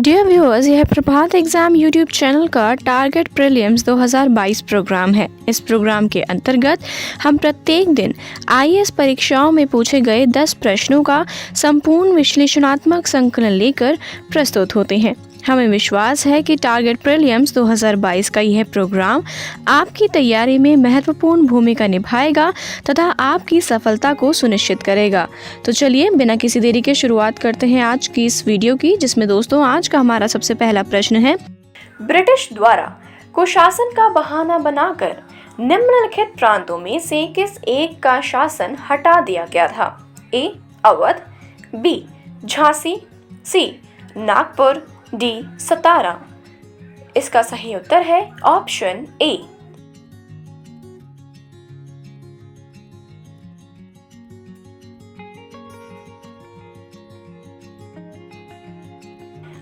Dear viewers, यह प्रभात exam YouTube channel का target prelims 2022 programme है। इस प्रोग्राम के अंतर्गत हम प्रत्येक दिन आईएएस परीक्षाओं में पूछे गए 10 प्रश्नों का संपूर्ण विश्लेषणात्मक संकलन लेकर प्रस्तुत होते हैं। हमें विश्वास है कि टारगेट प्रीलिम्स 2022 का यह प्रोग्राम आपकी तैयारी में महत्वपूर्ण भूमिका निभाएगा तथा आपकी सफलता को सुनिश्चित करेगा। तो चलिए बिना किसी देरी के शुरुआत करते हैं आज की इस वीडियो की, जिसमें दोस्तों आज का हमारा सबसे पहला प्रश्न है, ब्रिटिश द्वारा कुशासन का बहाना बनाकर निम्नलिखित प्रांतों में से किस एक का शासन हटा दिया गया था? ए. अवध, बी. झांसी, सी. नागपुर, डी. सतारा। इसका सही उत्तर है ऑप्शन ए।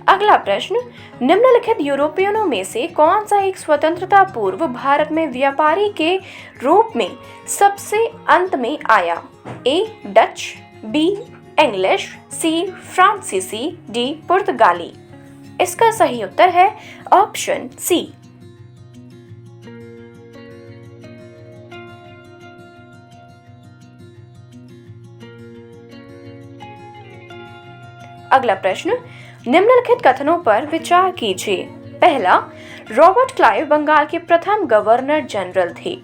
अगला प्रश्न, निम्नलिखित यूरोपियनों में से कौन सा एक स्वतंत्रता पूर्व भारत में व्यापारी के रूप में सबसे अंत में आया? A. Dutch, B. English, C. फ्रांसीसी, डी. पुर्तगाली। इसका सही उत्तर है ऑप्शन सी। अगला प्रश्न, निम्नलिखित कथनों पर विचार कीजिए। पहला, रॉबर्ट क्लाइव बंगाल के प्रथम गवर्नर जनरल थे।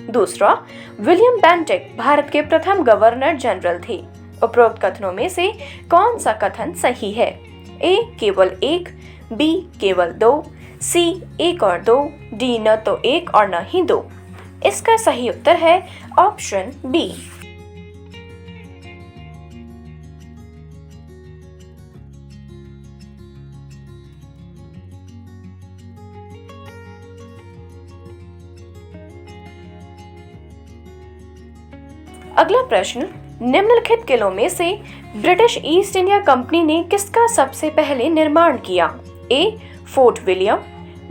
दूसरा, विलियम बेंटिक भारत के प्रथम गवर्नर जनरल थे। उपरोक्त कथनों में से कौन सा कथन सही है? ए. केवल एक, बी. केवल दो, सी. एक और दो, डी. न तो एक और न ही दो। इसका सही उत्तर है ऑप्शन बी। अगला प्रश्न, निम्नलिखित किलों में से ब्रिटिश ईस्ट इंडिया कंपनी ने किसका सबसे पहले निर्माण किया? A. Fort William,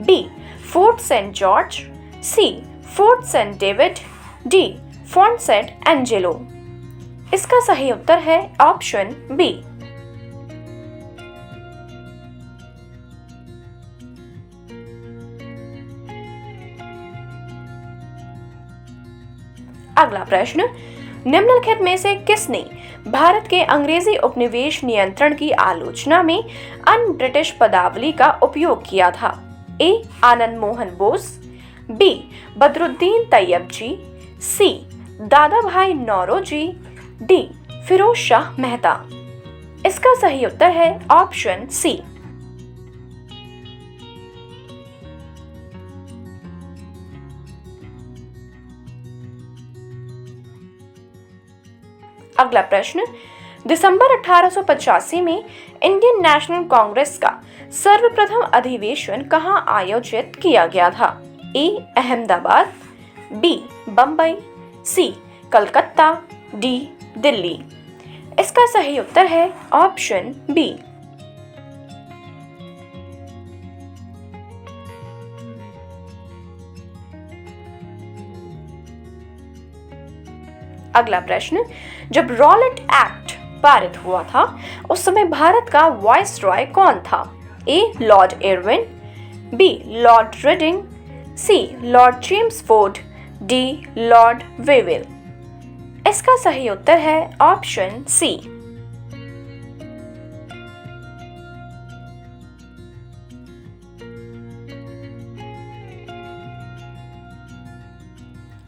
B. Fort Saint George, C. Fort Saint David, D. Fort Saint Angelo. इसका सही उत्तर है ऑप्शन बी। अगला प्रश्न, निम्नलिखित में से किसने भारत के अंग्रेजी उपनिवेश नियंत्रण की आलोचना में अन ब्रिटिश पदावली का उपयोग किया था? ए. आनंद मोहन बोस, बी. बदरुद्दीन तैयबजी, सी. दादा भाई नौरोजी, डी. फिरोज शाह मेहता। इसका सही उत्तर है ऑप्शन सी। अगला प्रश्न, दिसंबर 1885 में इंडियन नेशनल कांग्रेस का सर्वप्रथम अधिवेशन कहां आयोजित किया गया था? ए. अहमदाबाद, बी. बंबई, सी. कलकत्ता, डी. दिल्ली। इसका सही उत्तर है ऑप्शन बी। अगला प्रश्न, जब रॉलेट एक्ट पारित हुआ था उस समय भारत का वाइसरॉय कौन था? A. Lord Irwin, B. Lord Reading, C. Lord Chelmsford, D. Lord Wavell. इसका सही उत्तर है ऑप्शन सी।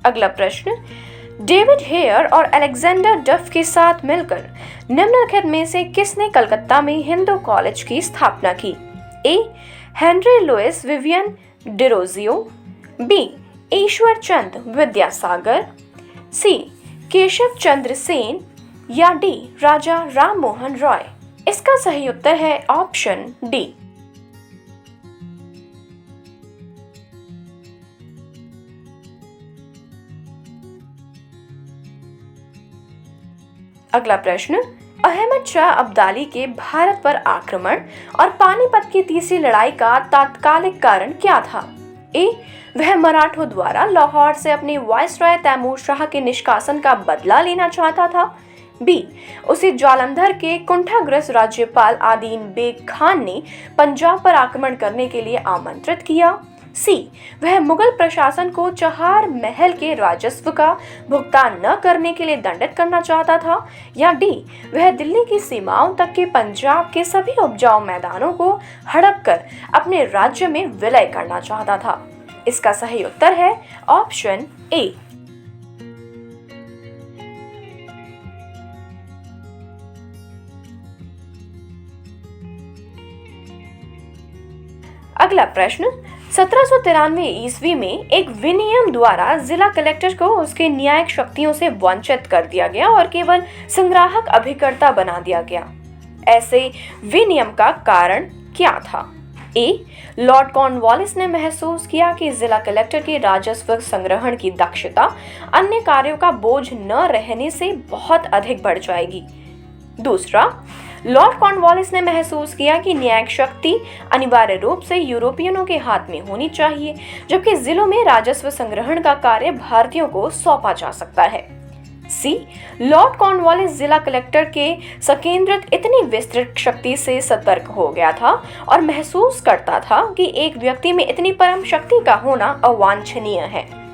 अगला प्रश्न, डेविड हेयर और अलेक्जेंडर डफ के साथ मिलकर निम्नलिखित में से किसने कलकत्ता में हिंदू कॉलेज की स्थापना की? A. Henry Louis Vivian Derozio, B. Ishwar Chand Vidyasagar, C. Keshav Chandra Sen, या डी. राजा राम मोहन रॉय। इसका सही उत्तर है ऑप्शन डी। अगला प्रश्न, अहमद शाह अब्दाली के भारत पर आक्रमण और पानीपत की तीसरी लड़ाई का तात्कालिक कारण क्या था? ए. वह मराठों द्वारा लाहौर से अपने वाइसरॉय तैमूर शाह के निष्कासन का बदला लेना चाहता था, बी, उसे जालंधर के कुंठाग्रस्त राज्यपाल आदीन बेग खान ने पंजाब पर आक्रमण करने के लिए आमंत्रित किया। सी, वह मुगल प्रशासन को चहार महल के राजस्व का भुगतान न करने के लिए दंडित करना चाहता था। या डी, वह दिल्ली की सीमाओं तक के पंजाब के सभी उपजाऊ मैदानों को हड़प कर अपने राज्य में विलय करना चाहता था। इसका सही उत्तर है ऑप्शन ए। अगला प्रश्न, 1793 ईस्वी में एक विनियम द्वारा जिला कलेक्टर को उसके न्यायिक शक्तियों से वंचित कर दिया गया और केवल संग्राहक अभिकर्ता बना दिया गया। ऐसे विनियम का कारण क्या था? ए, लॉर्ड कॉर्नवालिस ने महसूस किया कि जिला कलेक्टर की राजस्व संग्रहण की दक्षता अन्य कार्यों का बोझ न रहने से बहुत अधिक बढ़ जाएगी। दूसरा, लॉर्ड कॉर्नवालिस ने महसूस किया कि न्यायिक शक्ति अनिवार्य रूप से यूरोपियनों के हाथ में होनी चाहिए, जबकि जिलों में राजस्व संग्रहण का कार्य भारतीयों को सौंपा जा सकता है। सी, लॉर्ड कॉर्नवालिस जिला कलेक्टर के संकेंद्रित इतनी विस्तृत शक्ति से सतर्क हो गया था और महसूस करता था कि एक व्यक्ति में इतनी परम शक्ति का होना अवांछनीय है।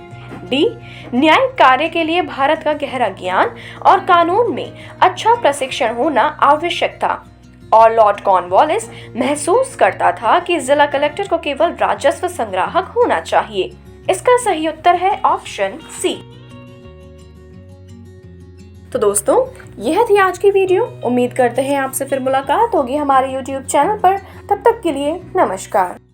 डी, न्यायिक कार्य के लिए भारत का गहरा ज्ञान और कानून में अच्छा प्रशिक्षण होना आवश्यक था और लॉर्ड कॉर्नवालिस महसूस करता था कि जिला कलेक्टर को केवल राजस्व संग्राहक होना चाहिए। इसका सही उत्तर है ऑप्शन सी। तो दोस्तों, यह थी आज की वीडियो। उम्मीद करते हैं आपसे फिर मुलाकात होगी हमारे YouTube चैनल पर। तब तक के लिए नमस्कार।